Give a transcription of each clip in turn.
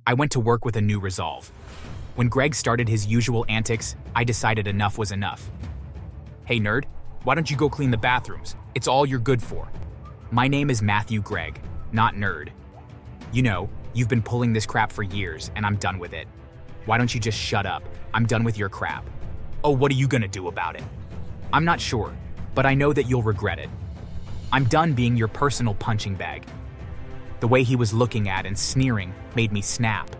I went to work with a new resolve. When Greg started his usual antics, I decided enough was enough. "Hey nerd, why don't you go clean the bathrooms? It's all you're good for." My name is Matthew Gregg, not Nerd. You know, you've been pulling this crap for years, and I'm done with it. Why don't you just shut up? I'm done with your crap. Oh, what are you gonna do about it? I'm not sure, but I know that you'll regret it. I'm done being your personal punching bag. The way he was looking at and sneering made me snap.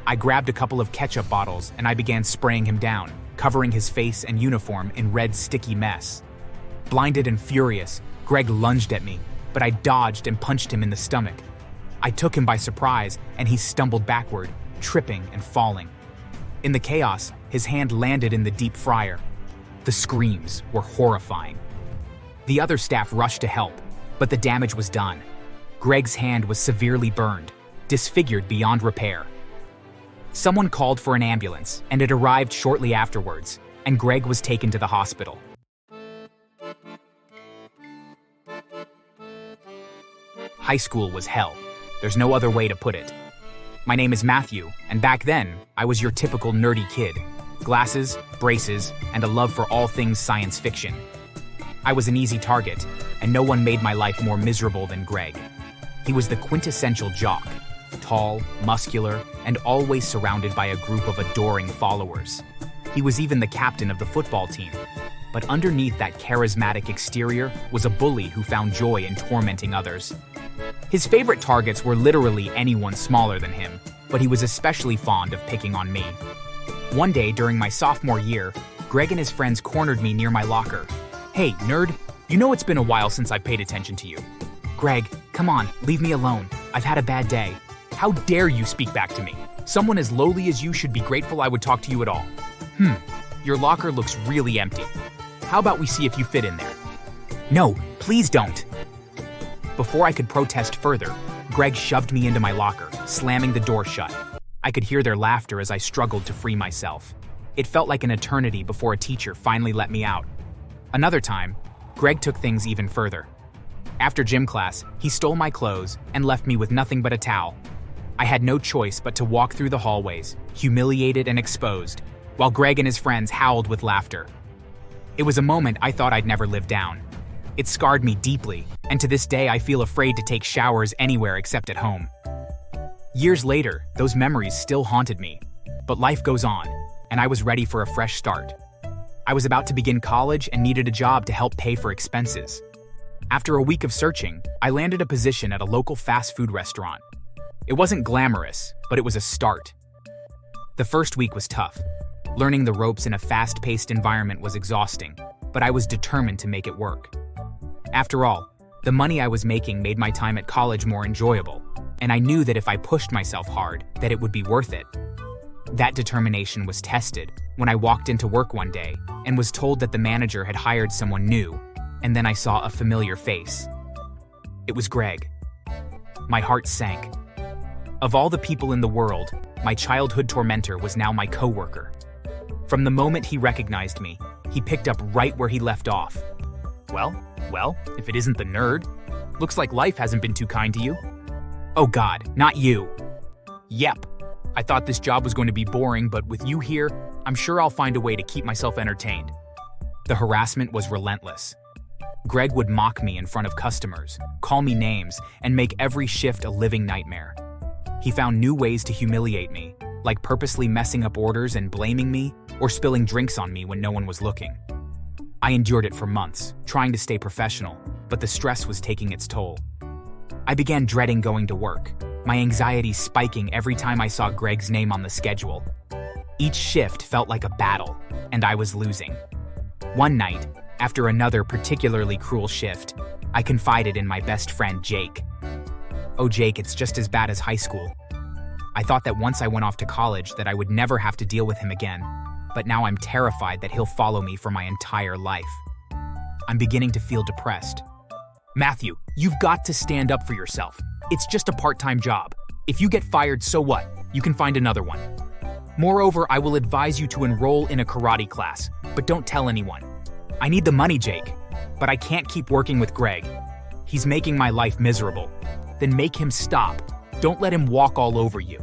I grabbed a couple of ketchup bottles and I began spraying him down, covering his face and uniform in red sticky mess. Blinded and furious, Greg lunged at me, but I dodged and punched him in the stomach. I took him by surprise and he stumbled backward, tripping and falling. In the chaos, his hand landed in the deep fryer. The screams were horrifying. The other staff rushed to help, but the damage was done. Greg's hand was severely burned, disfigured beyond repair. Someone called for an ambulance, and it arrived shortly afterwards, and Greg was taken to the hospital. High school was hell. There's no other way to put it. My name is Matthew, and back then, I was your typical nerdy kid. Glasses, braces, and a love for all things science fiction. I was an easy target, and no one made my life more miserable than Greg. He was the quintessential jock, tall, muscular, and always surrounded by a group of adoring followers. He was even the captain of the football team. But underneath that charismatic exterior was a bully who found joy in tormenting others. His favorite targets were literally anyone smaller than him, but he was especially fond of picking on me. One day during my sophomore year, Greg and his friends cornered me near my locker. "Hey, nerd, you know it's been a while since I paid attention to you." "Greg, come on, leave me alone. I've had a bad day." "How dare you speak back to me? Someone as lowly as you should be grateful I would talk to you at all." Your locker looks really empty. How about we see if you fit in there?" "No, please don't." Before I could protest further, Greg shoved me into my locker, slamming the door shut. I could hear their laughter as I struggled to free myself. It felt like an eternity before a teacher finally let me out. Another time, Greg took things even further. After gym class, he stole my clothes and left me with nothing but a towel. I had no choice but to walk through the hallways, humiliated and exposed, while Greg and his friends howled with laughter. It was a moment I thought I'd never live down. It scarred me deeply, and to this day I feel afraid to take showers anywhere except at home. Years later, those memories still haunted me, but life goes on, and I was ready for a fresh start. I was about to begin college and needed a job to help pay for expenses. After a week of searching, I landed a position at a local fast food restaurant. It wasn't glamorous, but it was a start. The first week was tough. Learning the ropes in a fast-paced environment was exhausting, but I was determined to make it work. After all, the money I was making made my time at college more enjoyable, and I knew that if I pushed myself hard, that it would be worth it. That determination was tested when I walked into work one day and was told that the manager had hired someone new, and then I saw a familiar face. It was Greg. My heart sank. Of all the people in the world, my childhood tormentor was now my coworker. From the moment he recognized me, he picked up right where he left off. Well, if it isn't the nerd. Looks like life hasn't been too kind to you." "Oh God, not you." "Yep. I thought this job was going to be boring, but with you here, I'm sure I'll find a way to keep myself entertained." The harassment was relentless. Greg would mock me in front of customers, call me names, and make every shift a living nightmare. He found new ways to humiliate me, like purposely messing up orders and blaming me, or spilling drinks on me when no one was looking. I endured it for months, trying to stay professional, but the stress was taking its toll. I began dreading going to work, my anxiety spiking every time I saw Greg's name on the schedule. Each shift felt like a battle, and I was losing. One night, after another particularly cruel shift, I confided in my best friend, Jake. "Oh, Jake, it's just as bad as high school. I thought that once I went off to college that I would never have to deal with him again, but now I'm terrified that he'll follow me for my entire life. I'm beginning to feel depressed." "Matthew, you've got to stand up for yourself. It's just a part-time job. If you get fired, so what? You can find another one. Moreover, I will advise you to enroll in a karate class, but don't tell anyone." "I need the money, Jake, but I can't keep working with Greg. He's making my life miserable." "Then make him stop. Don't let him walk all over you."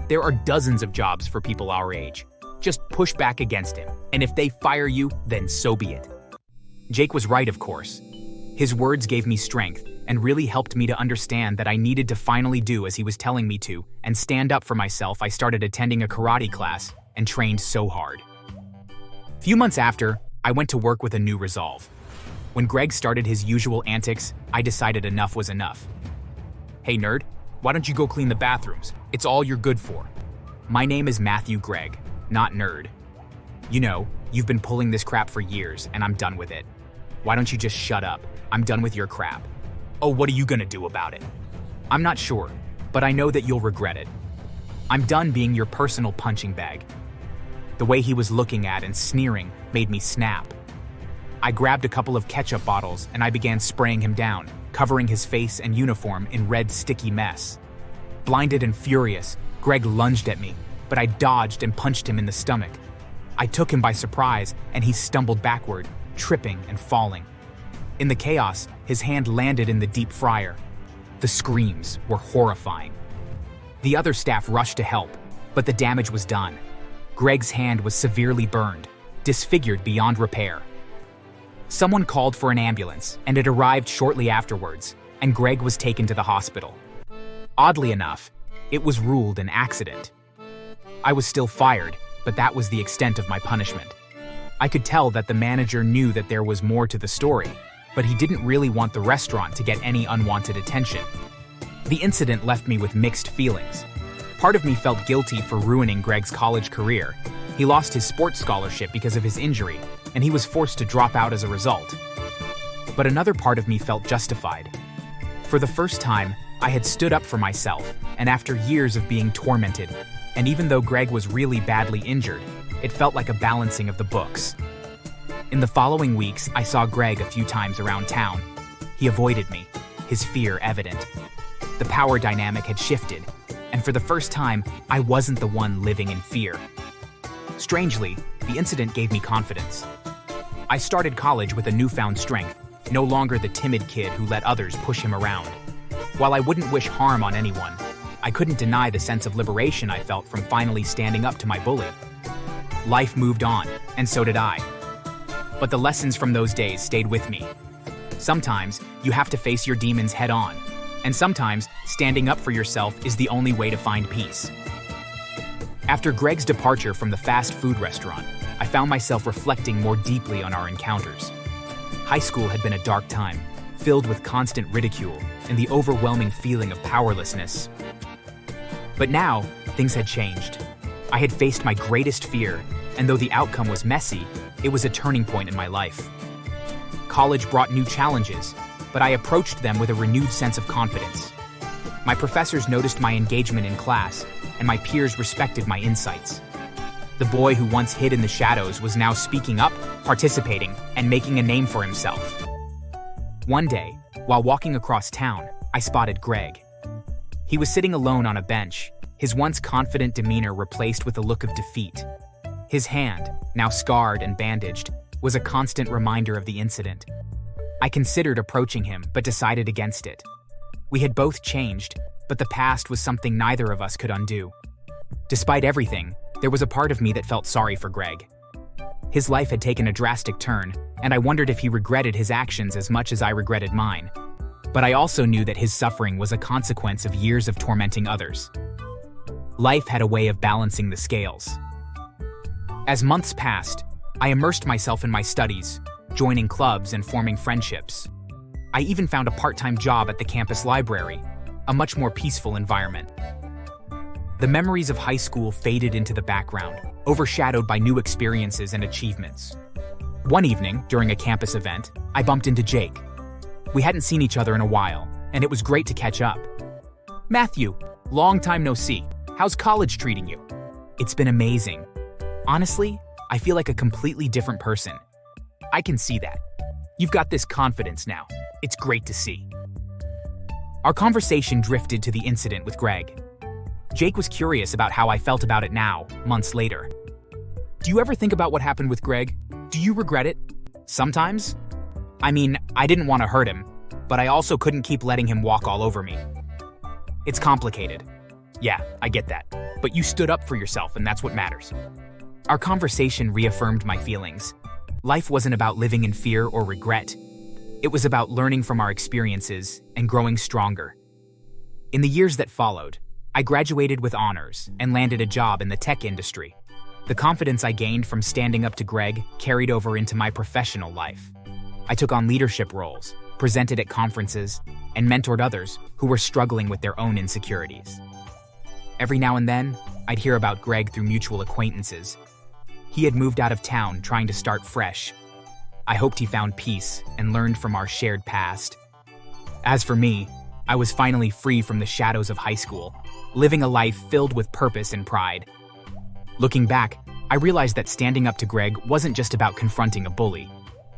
There are dozens of jobs for people our age. Just push back against him, and if they fire you, then so be it. Jake was right, of course. His words gave me strength and really helped me to understand that I needed to finally do as he was telling me to and stand up for myself. I started attending a karate class and trained so hard. A few months after, I went to work with a new resolve. When Greg started his usual antics, I decided enough was enough. Hey nerd, why don't you go clean the bathrooms? It's all you're good for. My name is Matthew Gregg, not nerd. You know, you've been pulling this crap for years and I'm done with it. Why don't you just shut up? I'm done with your crap. Oh, what are you gonna do about it? I'm not sure, but I know that you'll regret it. I'm done being your personal punching bag. The way he was looking at and sneering made me snap. I grabbed a couple of ketchup bottles and I began spraying him down, covering his face and uniform in red sticky mess. Blinded and furious, Greg lunged at me, but I dodged and punched him in the stomach. I took him by surprise and he stumbled backward, tripping and falling. In the chaos, his hand landed in the deep fryer. The screams were horrifying. The other staff rushed to help, but the damage was done. Greg's hand was severely burned, disfigured beyond repair. Someone called for an ambulance, and it arrived shortly afterwards, and Greg was taken to the hospital. Oddly enough, it was ruled an accident. I was still fired, but that was the extent of my punishment. I could tell that the manager knew that there was more to the story, but he didn't really want the restaurant to get any unwanted attention. The incident left me with mixed feelings. Part of me felt guilty for ruining Greg's college career. He lost his sports scholarship because of his injury, and he was forced to drop out as a result. But another part of me felt justified. For the first time, I had stood up for myself, and after years of being tormented, and even though Greg was really badly injured, it felt like a balancing of the books. In the following weeks, I saw Greg a few times around town. He avoided me, his fear evident. The power dynamic had shifted, and for the first time, I wasn't the one living in fear. Strangely, the incident gave me confidence. I started college with a newfound strength, no longer the timid kid who let others push him around. While I wouldn't wish harm on anyone, I couldn't deny the sense of liberation I felt from finally standing up to my bully. Life moved on, and so did I. But the lessons from those days stayed with me. Sometimes, you have to face your demons head on, and sometimes, standing up for yourself is the only way to find peace. After Greg's departure from the fast food restaurant, I found myself reflecting more deeply on our encounters. High school had been a dark time, filled with constant ridicule and the overwhelming feeling of powerlessness. But now, things had changed. I had faced my greatest fear, and though the outcome was messy, it was a turning point in my life. College brought new challenges, but I approached them with a renewed sense of confidence. My professors noticed my engagement in class, and my peers respected my insights. The boy who once hid in the shadows was now speaking up, participating, and making a name for himself. One day, while walking across town, I spotted Greg. He was sitting alone on a bench, his once confident demeanor replaced with a look of defeat. His hand, now scarred and bandaged, was a constant reminder of the incident. I considered approaching him, but decided against it. We had both changed, but the past was something neither of us could undo. Despite everything, there was a part of me that felt sorry for Greg. His life had taken a drastic turn, and I wondered if he regretted his actions as much as I regretted mine. But I also knew that his suffering was a consequence of years of tormenting others. Life had a way of balancing the scales. As months passed, I immersed myself in my studies, joining clubs and forming friendships. I even found a part-time job at the campus library, a much more peaceful environment. The memories of high school faded into the background, overshadowed by new experiences and achievements. One evening, during a campus event, I bumped into Jake. We hadn't seen each other in a while, and it was great to catch up. Matthew, long time no see. How's college treating you? It's been amazing. Honestly, I feel like a completely different person. I can see that. You've got this confidence now. It's great to see. Our conversation drifted to the incident with Greg. Jake was curious about how I felt about it now, months later. Do you ever think about what happened with Greg? Do you regret it? Sometimes? I mean, I didn't want to hurt him, but I also couldn't keep letting him walk all over me. It's complicated. Yeah, I get that. But you stood up for yourself, and that's what matters. Our conversation reaffirmed my feelings. Life wasn't about living in fear or regret. It was about learning from our experiences and growing stronger. In the years that followed, I graduated with honors and landed a job in the tech industry. The confidence I gained from standing up to Greg carried over into my professional life. I took on leadership roles, presented at conferences, and mentored others who were struggling with their own insecurities. Every now and then, I'd hear about Greg through mutual acquaintances. He had moved out of town trying to start fresh. I hoped he found peace and learned from our shared past. As for me, I was finally free from the shadows of high school, living a life filled with purpose and pride. Looking back, I realized that standing up to Greg wasn't just about confronting a bully.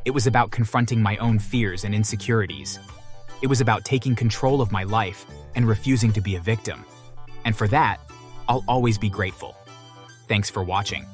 It was about confronting my own fears and insecurities. It was about taking control of my life and refusing to be a victim. And for that, I'll always be grateful. Thanks for watching.